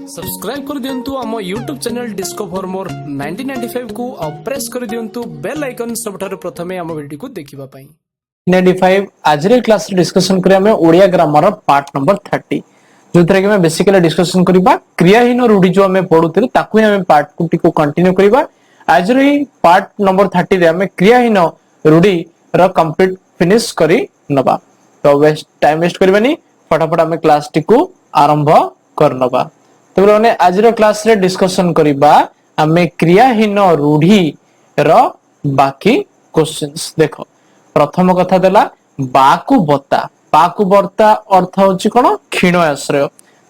Subscribe कर दियंतु आम YouTube channel discover मोर 1995 को और प्रेस कर दियंतु बेल आइकन सबठारु प्रथमे आम वीडियो को देखिबा पई 95 आज क्लास डिस्कशन करिया में ओडिया ग्रामर पार्ट नंबर 30 जोथरे के में बेसिकली डिस्कशन करिबा क्रियाहीन रूढी जो हमें पढुतिल ताकू हमें पार्ट को कंटिन्यू करिबा आज रे पार्ट नंबर 30 रे हमें क्रियाहीन रूढी रो कंप्लीट फिनिश करी नबा तो वेस्ट टाइम वेस्ट करबानी फटाफट हमें क्लास टी को आरंभ कर नबा तो बोले आज रो क्लास रे डिस्कशन करिबा हमें क्रियाहीन रूढी रो बाकी क्वेश्चंस देखो प्रथम कथा देला बाकु बत्ता अर्थ होची कोन क्षीण आश्रय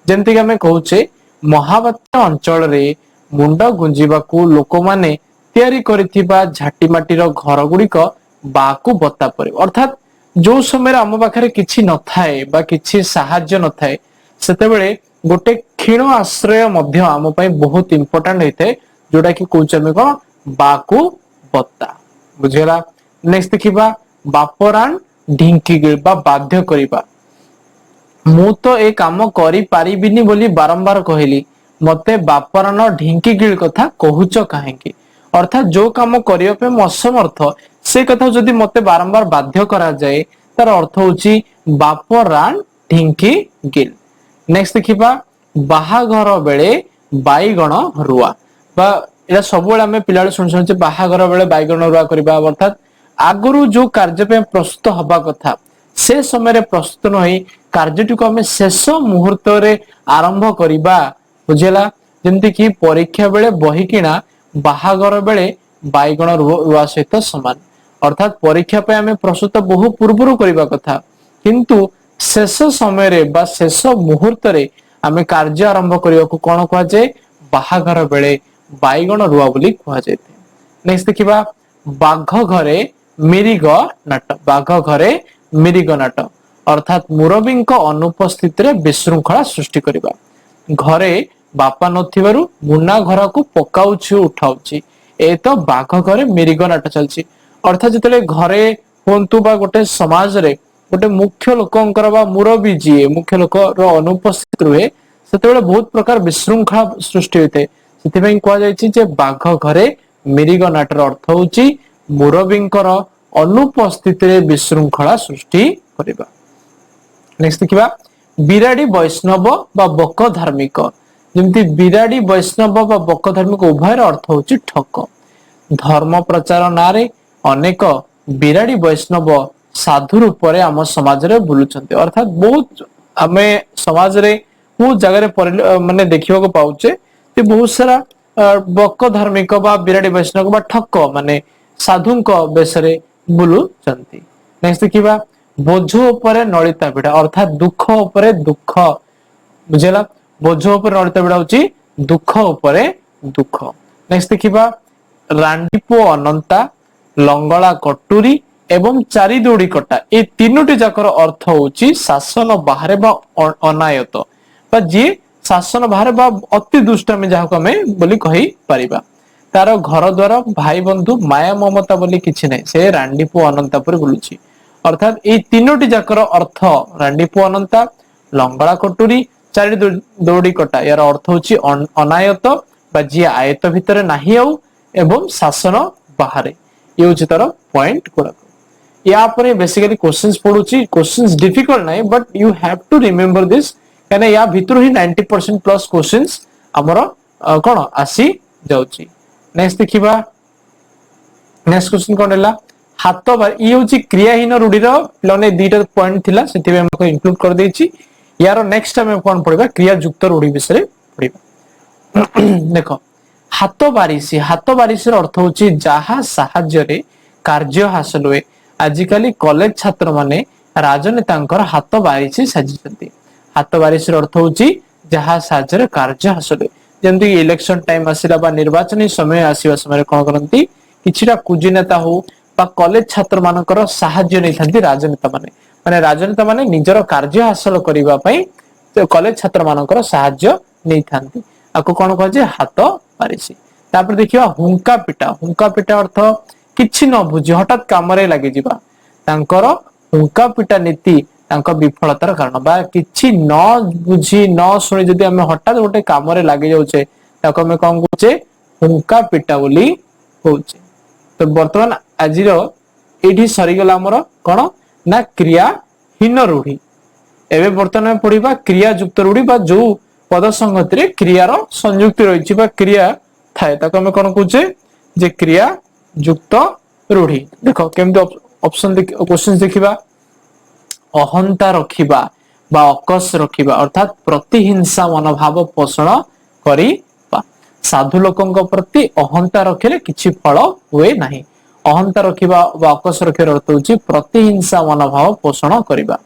जेंति कि हमें कहूचे महाबात्य अंचल रे मुंड गुंजीबाकू लोक माने तयारी करिथिबा झाटी माटी रो घर गुडी को बाकु बत्ता परे अर्थात जो समय आम पाखरे किछि न थाए बा किछि सहाय्य न थाए सेते बेले गोटे क्षीण आश्रय मध्य आम पई बहुत इंपोर्टेंट होइते जोडा कि कहूचे हमें कोन बाकु बत्ता बुझेला नेक्स्ट देखिबा बापरान ढिंकी गिळबा बाध्य करिबा मु तो ए काम करि पारिबिनी बोली बारंबार कहली मते बापरान ढिंकी गिळ कथा कहूच काहेकी अर्थात जो काम करिया पे म असमर्थ से कथा जदि मते बारंबार बाध्य करा जाए तार अर्थ होची बापरान ढिंकी गिळ नेक्स्ट देखिबा बाहाघर बेले बाईगण रुआ बा एला सब बेले हमें पिलाळे सुन बाहाघर बेले बाईगण रुआ करिबा अर्थात आगुरु जो कार्य पे प्रस्तुत हवा कथा से समय प्रस्तुत न होई कार्यटी को हमें शेष मुहूर्त रे आरंभ करिबा बुझेला जेंति कि परीक्षा बेले बही किना बाहागर बेले बाईगण रुआ सहित समान अर्थात परीक्षा पे हमें प्रस्तुत बहु पूर्वरु करिबा कथा किंतु शेष समय रे बा शेष मुहूर्त रे हमें कार्य आरंभ करिया को कोन कहवा जाय बाहागर बेले बाईगण रुआ बोली कहवा जाय नेक्स्ट देखिबा बाघ घरे मिरिग नाट बाघ घरे मिरिग नाट अर्थात मुरबी अनुपस्थित रे विशृंखला सृष्टि करिबा घरे बापा नथिबारु मुन्ना घर को पकाउछि उठाउछि ए तो बाघ घरे मिरिग नाट चलछि अर्थात जतले घरे होंतु बा गोटे समाज रे गोटे मुख्य लोकंकर बा मुरबी जी मुख्य लोक रो अनुपस्थित रहे सेतेबेले बहुत प्रकार विशृंखला सृष्टि होते सेति पई कहवा जायछि जे बाघ घरे मिरिग नाटर अर्थ होछि मुरबींकर अनुपस्थित रे विशृंखला सृष्टि करिबा नेक्स्ट देखिबा बिराडी वैष्णव बा बक धार्मिक जेमति बिराडी वैष्णव बा बक धार्मिक उभयर अर्थ होछि ठक धर्म प्रचार नारे अनेक बिराडी वैष्णव साधु रूप रे हम समाज रे बुलुचंती अर्थात बहुत हमें समाज रे बहुत जगह रे माने देखिबा को पाउचे कि बहुत सारा बक धार्मिक बा बिराडी वैष्णव बा ठक माने साधुंक बेसरे बुलु चंती नेक्स्ट देखिबा बोझ ऊपर नलिता बिड़ा अर्थात दुख ऊपर दुख बुझेला बोझ ऊपर नलिता बिड़ा होची दुख ऊपर दुख नेक्स्ट देखिबा रांडीपो अनंता लंगला कटुरी एवं चारि दौड़ी कटा ए तीनोटी जाकर अर्थ होची शासन बाहरे बा अनायत बा जी शासन बाहरे बा अति दुष्टामी जाहाको हमें बोली कहि परिबा तार घर द्वार भाई बंधु माया ममता बोली किछि नै से रांडीपु अनंता पर बुलुछि अर्थात ए तीनोटी जाकर अर्थ रांडीपु अनंता लंगड़ा कटुरी चारि दौड़ी कटा यार अर्थ होछि अनायत बा जी आयत भितरे नाही आउ एवं शासन बाहरे ये होछि तार पॉइंट गुडा या पर बेसिकली क्वेश्चंस पढुछि क्वेश्चंस डिफिकल्ट नै but you have to remember this कने या भितर ही 90% प्लस क्वेश्चंस हमर कोन आसी जाउछि नेक्स्ट देखिबा नेक्स्ट क्वेश्चन कोन हैला हाथ बार ई होची क्रियाहीन रूढी रो प्लने दीटा पॉइंट थिला सेति में हमको इंक्लूड कर देछि यार नेक्स्ट टाइम कोन पढिबा क्रिया युक्त रूढी विषय पढिबा देखो हाथ बारिसी रो अर्थ होची जहा सहाय्य रे कार्य हासिल होए आजिकली कॉलेज छात्र माने राजनेतांकर हाथ बारिसी साजिसंती हाथ बारिसी रो अर्थ होची जहा सहाय्य रे कार्य हासिल होए जेमति इलेक्शन टाइम आसिला बा निर्वाचन समय आसीबा समय कोन करंती किछिरा कुजी नेता हो बा कॉलेज छात्र मानकर सहाय्य नै थांती राजनेता माने राजनेता माने निजर कार्य हासिल करिबा पई कॉलेज छात्र मानकर सहाय्य नै थांती आको कोन कह जे हाथ पारिसी तापर देखिबा हुंका पिटा अर्थ किछि न बुझी हठात काम रे लागि जिबा तांकर हुंका पिटा नीति तांका विफलतार कारण बा किछि न बुझी न सुनी जदि आमे हठात गोटे काम रे लागि जाउछे ताको आमे कोन कहउछे हुंका पिटा बोली कहउछे। तो वर्तमान आजिर एठी सरी गला हमर कोन ना क्रियाहीन रूढ़ी। एबे वर्तमान में पढ़िबा क्रिया युक्त रूढ़ी बा जो पद संगति रे क्रियार संयुक्ति रहिछि बा क्रिया थाए ताको हम कोन कहउछे जे क्रिया युक्त रूढ़ी। देखो केमते ऑप्शन क्वेश्चन देखिबा अहंता रखिबा बा अकस रखिबा अर्थात प्रतिहिंसा मनोभाव पोषण करिबा। साधु लोकंक प्रति अहंता रखिले किछि फल हुए नाही। अहंता रखिबा बा अकस रखिबार अर्थ होछि प्रतिहिंसा मनोभाव पोषण करिबा।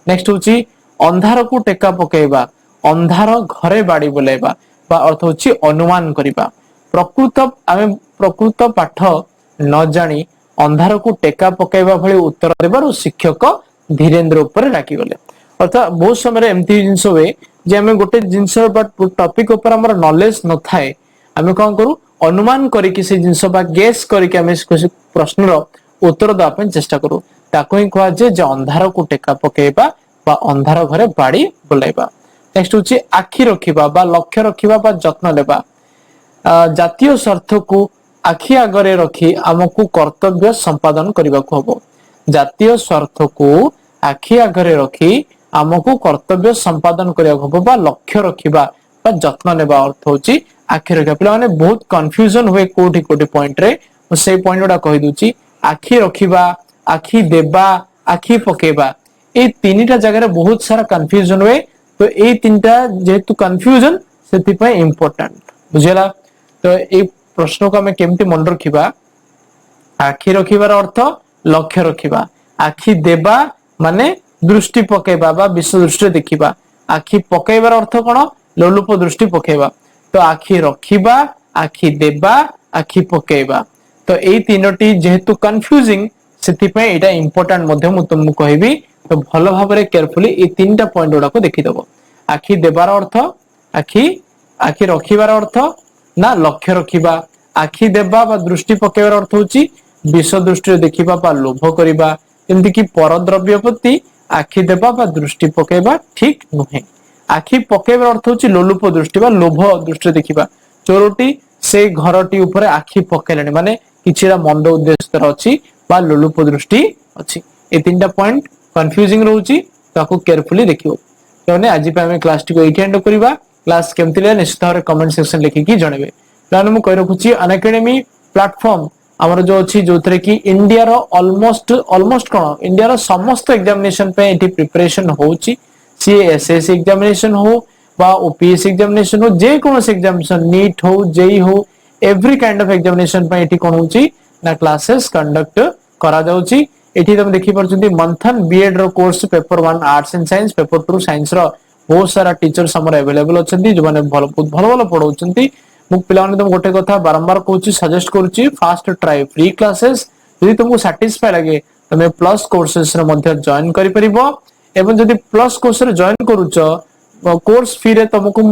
नेक्स्ट होछि अंधार को टेका पकेइबा अंधार घरे बाड़ी बुलाइबा बा अर्थ होछि अनुमान करिबा। प्रकृत पाठ न जानी अंधार को टेका पकेइबा भली उत्तर देबारु शिक्षक धीरेन्द्र ऊपर राखी गले। अर्थात बहुत समय एमती जिंस हुए जे हमें गोटे जिंस टॉपिक ऊपर हमर नॉलेज न थाए आमे कोन करू अनुमान करिकि से जिंस बा गेस करिकि हमें प्रश्न रो उत्तर दवा ପାଇଁ चेष्टा करू ताको ही कहा जे अंधार को टेका पकेइबा बा अंधार घरे बाड़ी बुलाइबा। नेक्स्ट होची आखि रखिबा बा लक्ष्य रखिबा बा जत्न लेबा। जातीय स्वार्थ को आखि आगरे रखी हमकु कर्तव्य संपादन करबाको हबो। जातीय स्वार्थ को आखि आगरे रखी हमकु कर्तव्य संपादन करबाको हबो बा लक्ष्य रखिबा बा जत्न लेबा अर्थ होची आखि रखिबा। पिला माने बहुत कंफ्यूजन हुए कोठी कोठी पॉइंट रे से पॉइंट उडा कहि दूची आखि रखिबा आखि देबा आखि पकेबा ए तीनटा जगह रे बहुत सारा कंफ्यूजन हुए। तो ए तीनटा जेतु कंफ्यूजन सेति पय इंपोर्टेंट बुझेला। तो ए प्रश्न को हमें केमती मन रखिबा आखि रखिबार अर्थ लक्ष्य रखिबा। आखि देबा माने दृष्टि पकेबा बा विश्व दृष्टि देखिबा। आखि पकेबार अर्थ कोन लोलुप दृष्टि पकेबा। तो आखि रखिबा आखि देबा आखि पकेबा तो ए तीनोटी जेहेतु कंफ्यूजिंग सेति पय एटा इंपोर्टेंट मध्ये मु तुमको कहबी। तो भलो भाबरे केयरफुली ए तीनटा पॉइंट गुडा को देखि दबो। आखि देबार अर्थ आखि आखि रखिबार अर्थ ना लक्ष्य रखिबा। आखि देबा बा दृष्टि पकेबार अर्थ होची विश्व दृष्टि देखिबा बा लोभ करिबा। एमति कि परद्रव्य प्रति आखि देबा बा दृष्टि पकेबा ठीक नुहे। आखि पकेबार अर्थ होची लोलुप दृष्टि बा लोभ दृष्टि देखिबा। चोरटी से घरटी ऊपर आखि पकेलानी माने किछिरा मंद उद्देश्य अछि बा लोलुप दृष्टि अछि। ए तीनटा पॉइंट कंफ्यूजिंग रहउची ताको केयरफुली देखियो। तने आज पे हम क्लास टी को एठी एंड करबा। क्लास केमति ले निश्चित भाबरे कमेंट सेक्शन लिखि कि जणेबे। प्लान मु कहि रखुची अनएकेडमी प्लेटफॉर्म हमर जो अछि जोथरे कि इंडिया रो ऑलमोस्ट कोन इंडिया रो समस्त एग्जामिनेशन पे एठी प्रिपरेशन होउची। सीएसएस एग्जामिनेशन हो बा ओपीएस एग्जामिनेशन हो जे कोनस एग्जामिनेशन नीट हो जेई हो एवरी काइंड ऑफ एग्जामिनेशन पे एठी कोन होउची ना क्लासेस कंडक्ट करा जाउची। एठी तुम देखि परछंती मंथन बीएड रो course paper 1 arts and science paper 2 science रो बहुत सारा टीचर्स हमर अवेलेबल अछंती जो माने भलो पढौचंती। मु पिला माने तुम गोटे कथा बारंबार कहूची सजेस्ट करूची फास्ट ट्राई फ्री क्लासेस यदि तुमको सैटिस्फाई लागे तमे प्लस कोर्सेस रे मध्ये जॉइन करि परिबो। एवं जदि प्लस कोर्स रे जॉइन करूचो कोर्स फी रे तुमको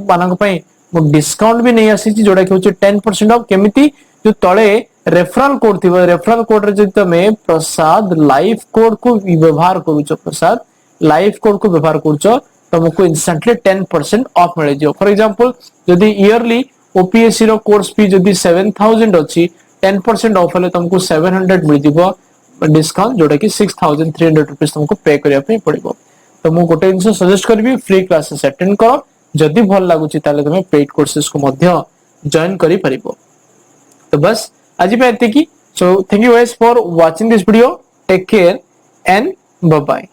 मानक पई मु डिस्काउंट भी नहीं आसी जोडा कि होची 10% ऑफ केमिति जो तळे रेफरल कोड थिबो रेफरल कोड रे जदि तमे प्रसाद लाइफ कोड को व्यवहार करूचो प्रसाद लाइफ कोड को व्यवहार करूचो तुमको इंस्टेंटली 10% ऑफ मिले जो। फॉर एग्जांपल यदि ईयरली ओपीएससी रो कोर्स फी जदि 7000 अछि 10% ऑफ हेले तुमको 700 मिल दिबो डिस्काउंट जोडा कि 6300 रुपीस तुमको पे करिया पे पड़िबो। तो मु गोटे इंसो सजेस्ट करबी फ्री क्लासेस अटेंड करो जदि भल लागुची ताले तुमे पेड कोर्सेस को मध्य जॉइन करि परिबो। तो बस आज पे एति की। So thank you guys for watching this video. Take care and bye bye.